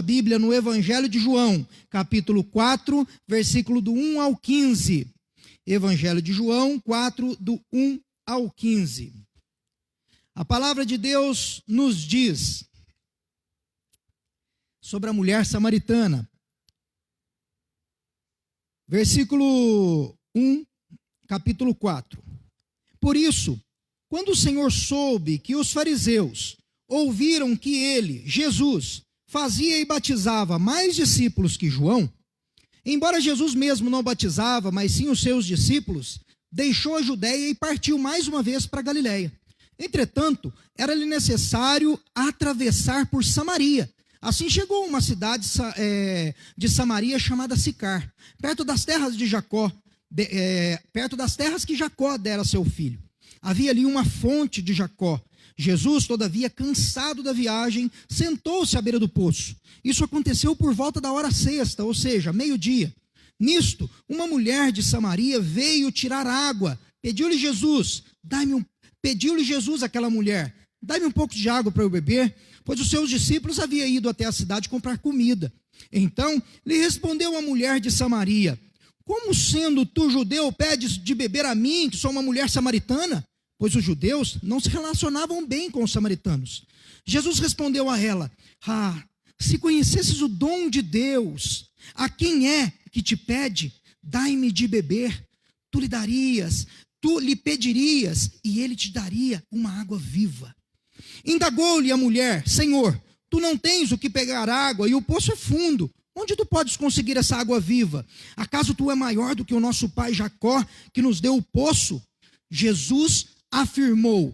Bíblia no Evangelho de João, capítulo 4, versículo do 1 ao 15. Evangelho de João 4, do 1 ao 15. A palavra de Deus nos diz sobre a mulher samaritana. Versículo 1, capítulo 4. Por isso, quando o Senhor soube que os fariseus ouviram que ele, Jesus, fazia e batizava mais discípulos que João, embora Jesus mesmo não batizava, mas sim os seus discípulos, deixou a Judeia e partiu mais uma vez para Galiléia. Entretanto, era-lhe necessário atravessar por Samaria. Assim chegou a uma cidade de Samaria chamada Sicar, perto das terras de Jacó, perto das terras que Jacó dera a seu filho. Havia ali uma fonte de Jacó. Jesus, todavia, cansado da viagem, sentou-se à beira do poço. Isso aconteceu por volta da hora sexta, ou seja, meio-dia. Nisto, uma mulher de Samaria veio tirar água. Pediu-lhe Jesus àquela mulher, dá-me um pouco de água para eu beber, pois os seus discípulos haviam ido até a cidade comprar comida. Então, lhe respondeu a mulher de Samaria: como sendo tu judeu, pedes de beber a mim, que sou uma mulher samaritana? Pois os judeus não se relacionavam bem com os samaritanos. Jesus respondeu a ela: se conhecesses o dom de Deus, a quem é que te pede, dai-me de beber, tu lhe pedirias, e ele te daria uma água viva. Indagou-lhe a mulher: Senhor, tu não tens o que pegar água, e o poço é fundo. Onde tu podes conseguir essa água viva? Acaso tu é maior do que o nosso pai Jacó, que nos deu o poço? Jesus afirmou: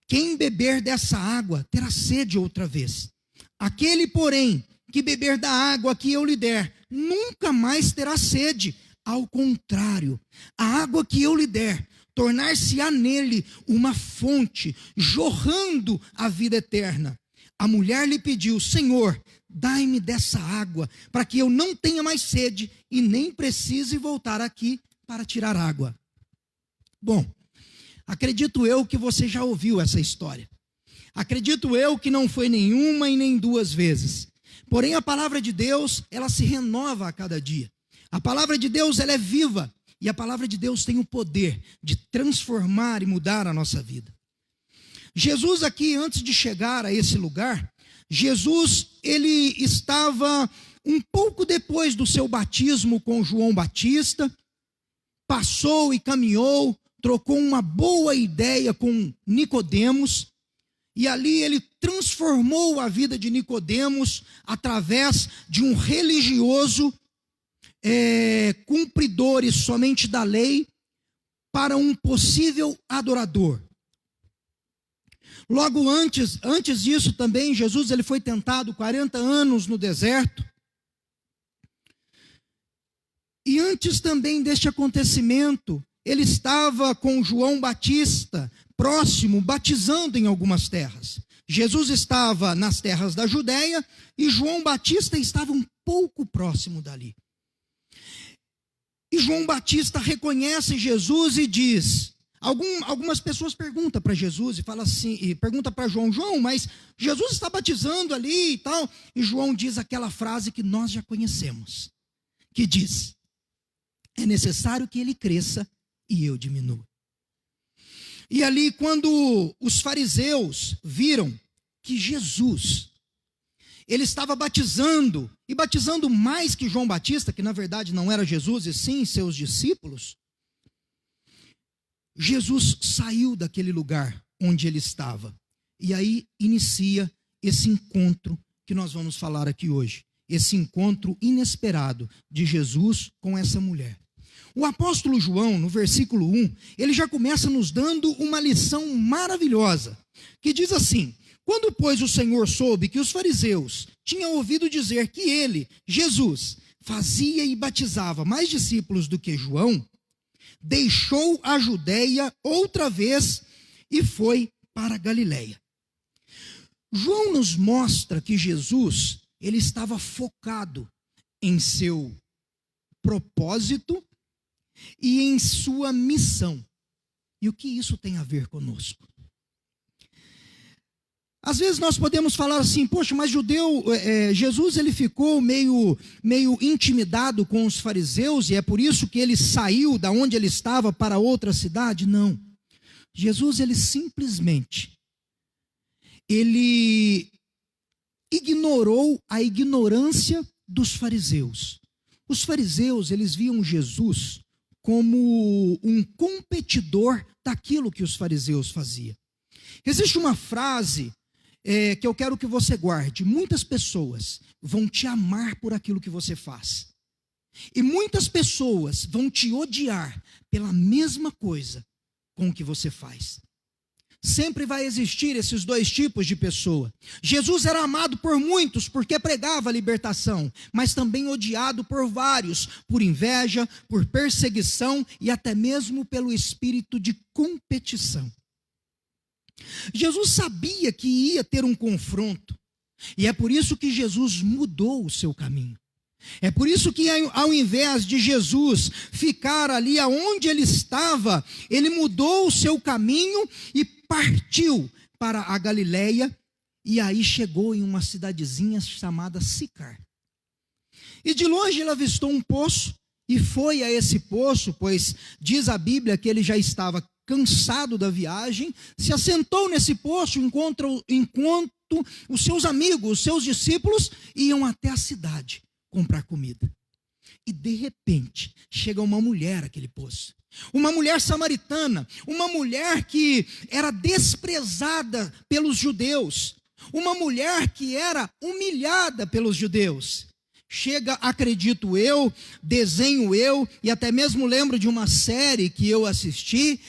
quem beber dessa água terá sede outra vez. Aquele, porém, que beber da água que eu lhe der, nunca mais terá sede. Ao contrário, a água que eu lhe der, tornar-se-á nele uma fonte, jorrando a vida eterna. A mulher lhe pediu: Senhor, dai-me dessa água, para que eu não tenha mais sede e nem precise voltar aqui para tirar água. Bom, acredito eu que você já ouviu essa história. Acredito eu que não foi nenhuma e nem duas vezes. Porém, a palavra de Deus, ela se renova a cada dia. A palavra de Deus, ela é viva. E a palavra de Deus tem o poder de transformar e mudar a nossa vida. Jesus aqui, antes de chegar a esse lugar, Jesus, ele estava um pouco depois do seu batismo com João Batista, passou e caminhou, trocou uma boa ideia com Nicodemos, e ali ele transformou a vida de Nicodemos através de um religioso cumpridor somente da lei para um possível adorador. Logo antes disso também, Jesus ele foi tentado 40 anos no deserto. E antes também deste acontecimento, ele estava com João Batista, próximo, batizando em algumas terras. Jesus estava nas terras da Judéia e João Batista estava um pouco próximo dali. E João Batista reconhece Jesus e diz... Algumas pessoas perguntam para Jesus e falam assim, e perguntam para João, mas Jesus está batizando ali e tal. E João diz aquela frase que nós já conhecemos, que diz: é necessário que ele cresça e eu diminua. E ali, quando os fariseus viram que Jesus, ele estava batizando, e batizando mais que João Batista, que na verdade não era Jesus, e sim seus discípulos, Jesus saiu daquele lugar onde ele estava. E aí inicia esse encontro que nós vamos falar aqui hoje. Esse encontro inesperado de Jesus com essa mulher. O apóstolo João, no versículo 1, ele já começa nos dando uma lição maravilhosa, que diz assim: quando, pois, o Senhor soube que os fariseus tinham ouvido dizer que ele, Jesus, fazia e batizava mais discípulos do que João, deixou a Judéia outra vez e foi para a Galiléia. João nos mostra que Jesus, ele estava focado em seu propósito e em sua missão. E o que isso tem a ver conosco? Às vezes nós podemos falar assim, poxa, mas Jesus ele ficou meio intimidado com os fariseus e é por isso que ele saiu da onde ele estava para outra cidade? Não. Jesus ele simplesmente, ele ignorou a ignorância dos fariseus. Os fariseus, eles viam Jesus como um competidor daquilo que os fariseus faziam. Existe uma frase que eu quero que você guarde. Muitas pessoas vão te amar por aquilo que você faz. E muitas pessoas vão te odiar pela mesma coisa com o que você faz. Sempre vai existir esses dois tipos de pessoa. Jesus era amado por muitos porque pregava a libertação, mas também odiado por vários, por inveja, por perseguição e até mesmo pelo espírito de competição. Jesus sabia que ia ter um confronto, e é por isso que Jesus mudou o seu caminho. É por isso que ao invés de Jesus ficar ali aonde ele estava, ele mudou o seu caminho e partiu para a Galileia, e aí chegou em uma cidadezinha chamada Sicar. E de longe ele avistou um poço, e foi a esse poço, pois diz a Bíblia que ele já estava cansado da viagem, se assentou nesse poço enquanto os seus amigos, os seus discípulos, iam até a cidade comprar comida. E de repente, chega uma mulher àquele poço. Uma mulher samaritana, uma mulher que era desprezada pelos judeus, uma mulher que era humilhada pelos judeus. Chega, acredito eu, desenho eu, e até mesmo lembro de uma série que eu assisti,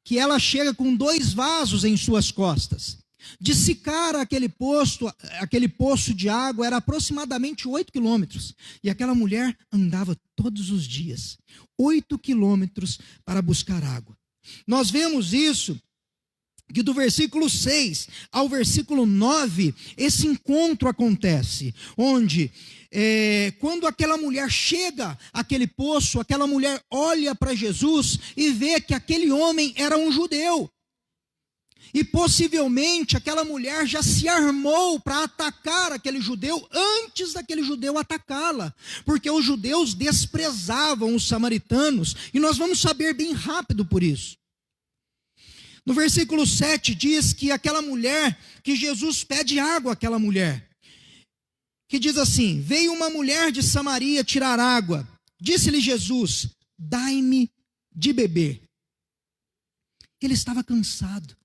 que ela chega com 2 vasos em suas costas. De Sicar, aquele poço de água era aproximadamente 8 quilômetros. E aquela mulher andava todos os dias, 8 quilômetros para buscar água. Nós vemos isso, que do versículo 6 ao versículo 9, esse encontro acontece, onde quando aquela mulher chega àquele poço, aquela mulher olha para Jesus e vê que aquele homem era um judeu. E possivelmente aquela mulher já se armou para atacar aquele judeu antes daquele judeu atacá-la, porque os judeus desprezavam os samaritanos, e nós vamos saber bem rápido por isso. No versículo 7 diz que aquela mulher, que Jesus pede água àquela mulher, que diz assim: veio uma mulher de Samaria tirar água, disse-lhe Jesus: dai-me de beber. Ele estava cansado.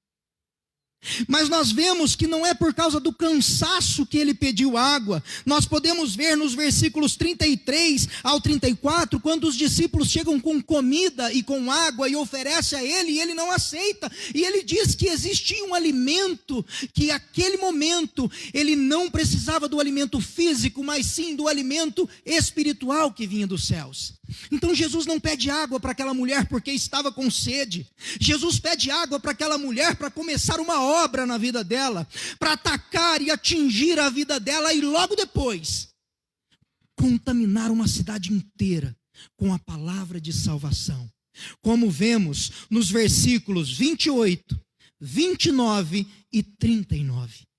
Mas nós vemos que não é por causa do cansaço que ele pediu água. Nós podemos ver nos versículos 33 ao 34, quando os discípulos chegam com comida e com água e oferecem a ele, e ele não aceita. E ele diz que existia um alimento, que naquele momento ele não precisava do alimento físico, mas sim do alimento espiritual que vinha dos céus. Então Jesus não pede água para aquela mulher porque estava com sede. Jesus pede água para aquela mulher para começar uma obra na vida dela, para atacar e atingir a vida dela e logo depois contaminar uma cidade inteira com a palavra de salvação. Como vemos nos versículos 28, 29 e 39.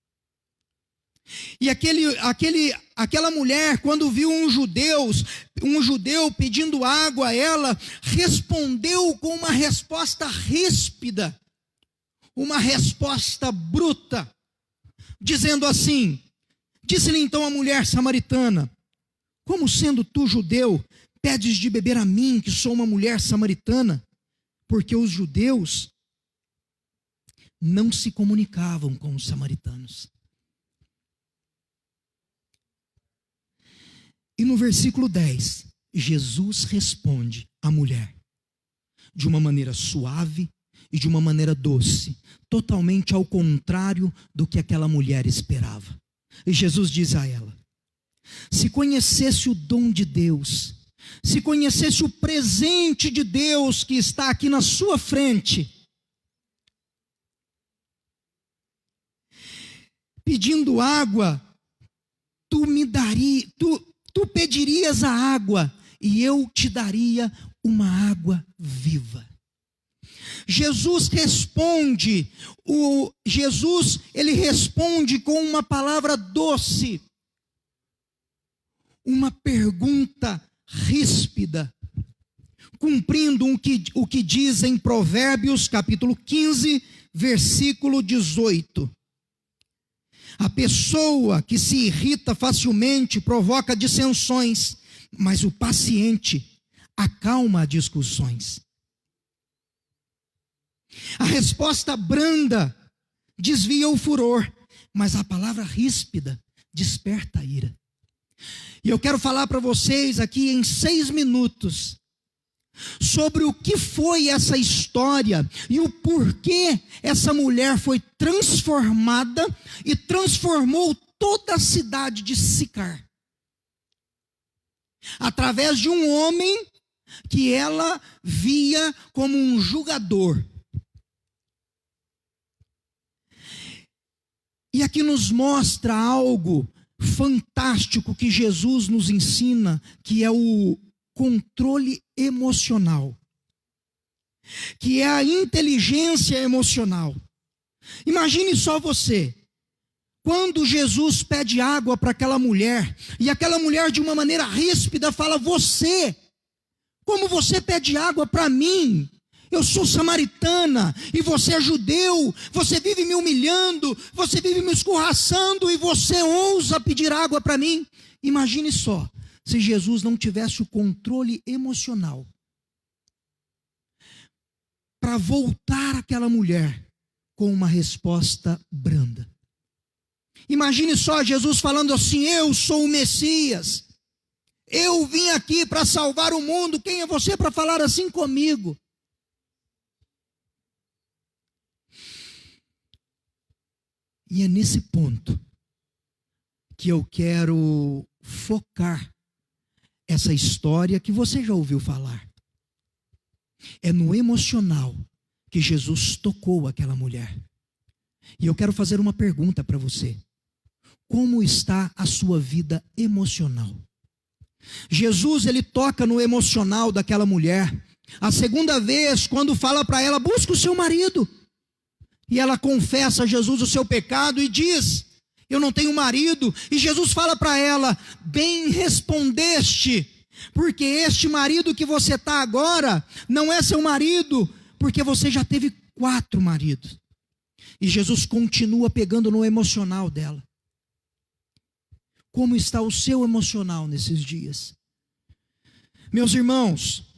E aquela mulher, quando viu um judeu pedindo água a ela, respondeu com uma resposta ríspida, uma resposta bruta, dizendo assim: disse-lhe então a mulher samaritana: como sendo tu judeu, pedes de beber a mim, que sou uma mulher samaritana? Porque os judeus não se comunicavam com os samaritanos. E no versículo 10, Jesus responde à mulher de uma maneira suave e de uma maneira doce, totalmente ao contrário do que aquela mulher esperava. E Jesus diz a ela: se conhecesse o dom de Deus, se conhecesse o presente de Deus que está aqui na sua frente, pedindo água, tu pedirias a água e eu te daria uma água viva. Jesus ele responde com uma palavra doce, uma pergunta ríspida, cumprindo o que diz em Provérbios capítulo 15, versículo 18. A pessoa que se irrita facilmente provoca dissensões, mas o paciente acalma discussões. A resposta branda desvia o furor, mas a palavra ríspida desperta a ira. E eu quero falar para vocês aqui em 6 minutos sobre o que foi essa história e o porquê essa mulher foi transformada e transformou toda a cidade de Sicar, através de um homem que ela via como um julgador. E aqui nos mostra algo fantástico que Jesus nos ensina, que é o controle emocional, que é a inteligência emocional. Imagine só você, quando Jesus pede água para aquela mulher, e aquela mulher de uma maneira ríspida fala: como você pede água para mim? Eu sou samaritana e você é judeu, você vive me humilhando, você vive me escorraçando e você ousa pedir água para mim. Imagine só, se Jesus não tivesse o controle emocional para voltar aquela mulher com uma resposta branda. Imagine só Jesus falando assim: eu sou o Messias, eu vim aqui para salvar o mundo, quem é você para falar assim comigo? E é nesse ponto que eu quero focar essa história que você já ouviu falar. É no emocional que Jesus tocou aquela mulher. E eu quero fazer uma pergunta para você: como está a sua vida emocional? Jesus, ele toca no emocional daquela mulher. A segunda vez, quando fala para ela: busca o seu marido. E ela confessa a Jesus o seu pecado e diz: eu não tenho marido. E Jesus fala para ela: bem respondeste, porque este marido que você está agora não é seu marido, porque você já teve 4 maridos. E Jesus continua pegando no emocional dela. Como está o seu emocional nesses dias? Meus irmãos,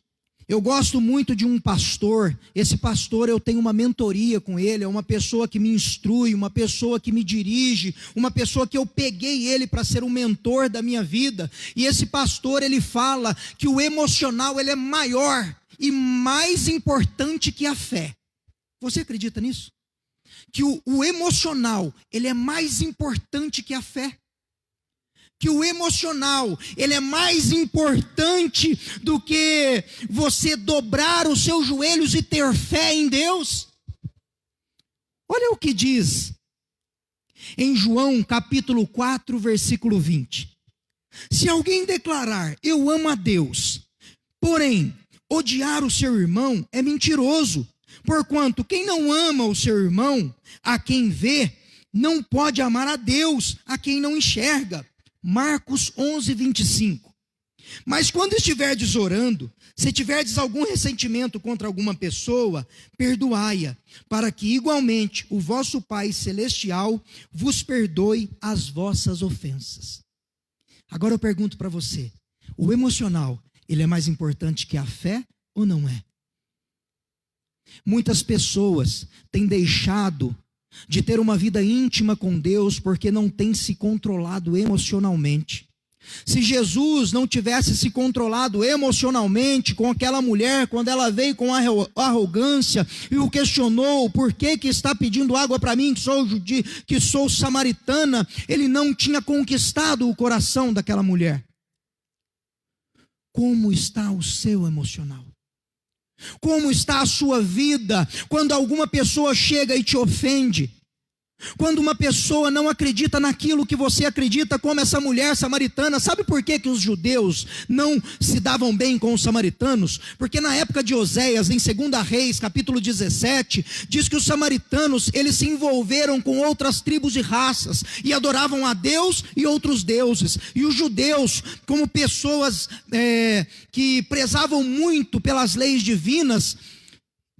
eu gosto muito de um pastor. Esse pastor, eu tenho uma mentoria com ele. É uma pessoa que me instrui, uma pessoa que me dirige, uma pessoa que eu peguei ele para ser um mentor da minha vida. E esse pastor, ele fala que o emocional, ele é maior e mais importante que a fé. Você acredita nisso? Que o emocional, ele é mais importante que a fé. Que o emocional, ele é mais importante do que você dobrar os seus joelhos e ter fé em Deus. Olha o que diz em João capítulo 4, versículo 20. Se alguém declarar: eu amo a Deus, porém odiar o seu irmão, é mentiroso. Porquanto quem não ama o seu irmão, a quem vê, não pode amar a Deus, a quem não enxerga. Marcos 11, 25. Mas quando estiverdes orando, se tiverdes algum ressentimento contra alguma pessoa, perdoai-a, para que igualmente o vosso Pai Celestial vos perdoe as vossas ofensas. Agora eu pergunto para você: o emocional, ele é mais importante que a fé ou não é? Muitas pessoas têm deixado de ter uma vida íntima com Deus porque não tem se controlado emocionalmente. Se Jesus não tivesse se controlado emocionalmente com aquela mulher, quando ela veio com arrogância e o questionou: por que está pedindo água para mim, que sou samaritana, ele não tinha conquistado o coração daquela mulher. Como está o seu emocional? Como está a sua vida quando alguma pessoa chega e te ofende? Quando uma pessoa não acredita naquilo que você acredita, como essa mulher samaritana, sabe por que os judeus não se davam bem com os samaritanos? Porque na época de Oséias, em 2 Reis, capítulo 17, diz que os samaritanos, eles se envolveram com outras tribos e raças, e adoravam a Deus e outros deuses. E os judeus, como pessoas que prezavam muito pelas leis divinas,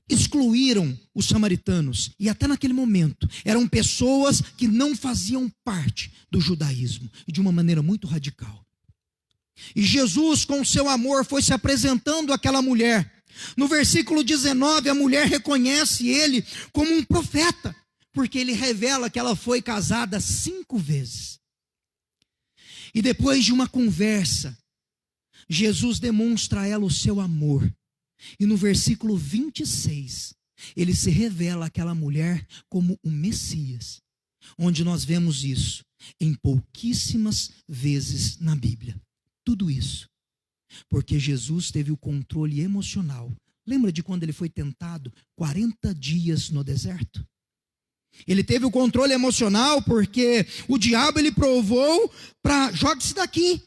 excluíram os samaritanos, e até naquele momento eram pessoas que não faziam parte do judaísmo, de uma maneira muito radical. E Jesus, com seu amor, foi se apresentando àquela mulher. No versículo 19, a mulher reconhece ele como um profeta, porque ele revela que ela foi casada 5 vezes. E depois de uma conversa, Jesus demonstra a ela o seu amor. E no versículo 26, ele se revela àquela mulher como o Messias, onde nós vemos isso em pouquíssimas vezes na Bíblia. Tudo isso porque Jesus teve o controle emocional. Lembra de quando ele foi tentado 40 dias no deserto? Ele teve o controle emocional porque o diabo ele provou para jogue-se daqui.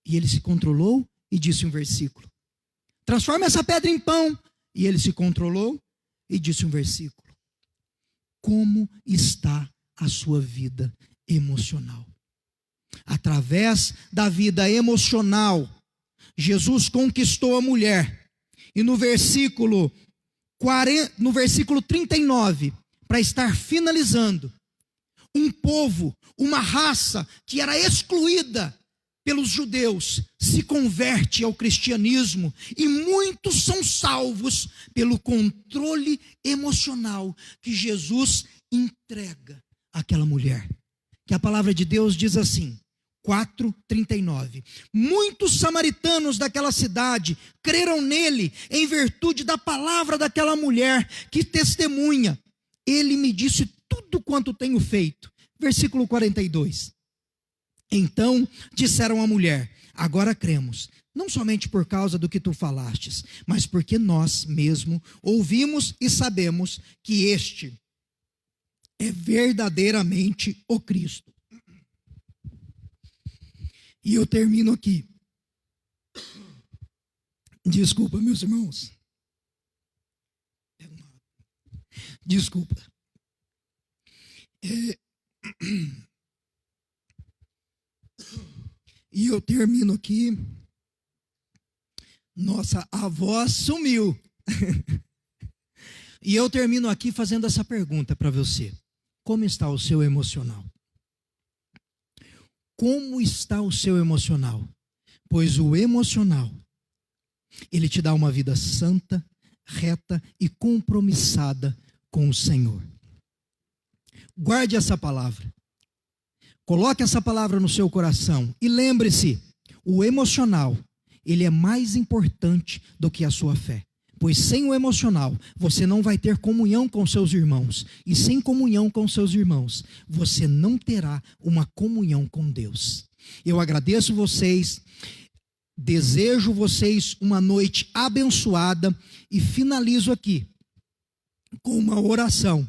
E ele se controlou e disse um versículo: transforma essa pedra em pão. E ele se controlou e disse um versículo: como está a sua vida emocional? Através da vida emocional, Jesus conquistou a mulher. E no versículo 39, para estar finalizando, um povo, uma raça que era excluída pelos judeus, se converte ao cristianismo, e muitos são salvos pelo controle emocional que Jesus entrega àquela mulher. Que a palavra de Deus diz assim, 4:39, muitos samaritanos daquela cidade creram nele em virtude da palavra daquela mulher que testemunha: ele me disse tudo quanto tenho feito. Versículo 42, então disseram à mulher: agora cremos, não somente por causa do que tu falastes, mas porque nós mesmo ouvimos e sabemos que este é verdadeiramente o Cristo. E eu termino aqui. Desculpa, meus irmãos. Desculpa. E eu termino aqui. Nossa, a voz sumiu. E eu termino aqui fazendo essa pergunta para você: como está o seu emocional? Como está o seu emocional? Pois o emocional, ele te dá uma vida santa, reta e compromissada com o Senhor. Guarde essa palavra. Coloque essa palavra no seu coração. E lembre-se, o emocional, ele é mais importante do que a sua fé. Pois sem o emocional, você não vai ter comunhão com seus irmãos. E sem comunhão com seus irmãos, você não terá uma comunhão com Deus. Eu agradeço vocês, desejo vocês uma noite abençoada e finalizo aqui com uma oração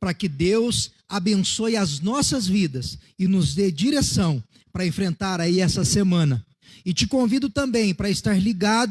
para que Deus abençoe as nossas vidas e nos dê direção para enfrentar aí essa semana. E te convido também para estar ligado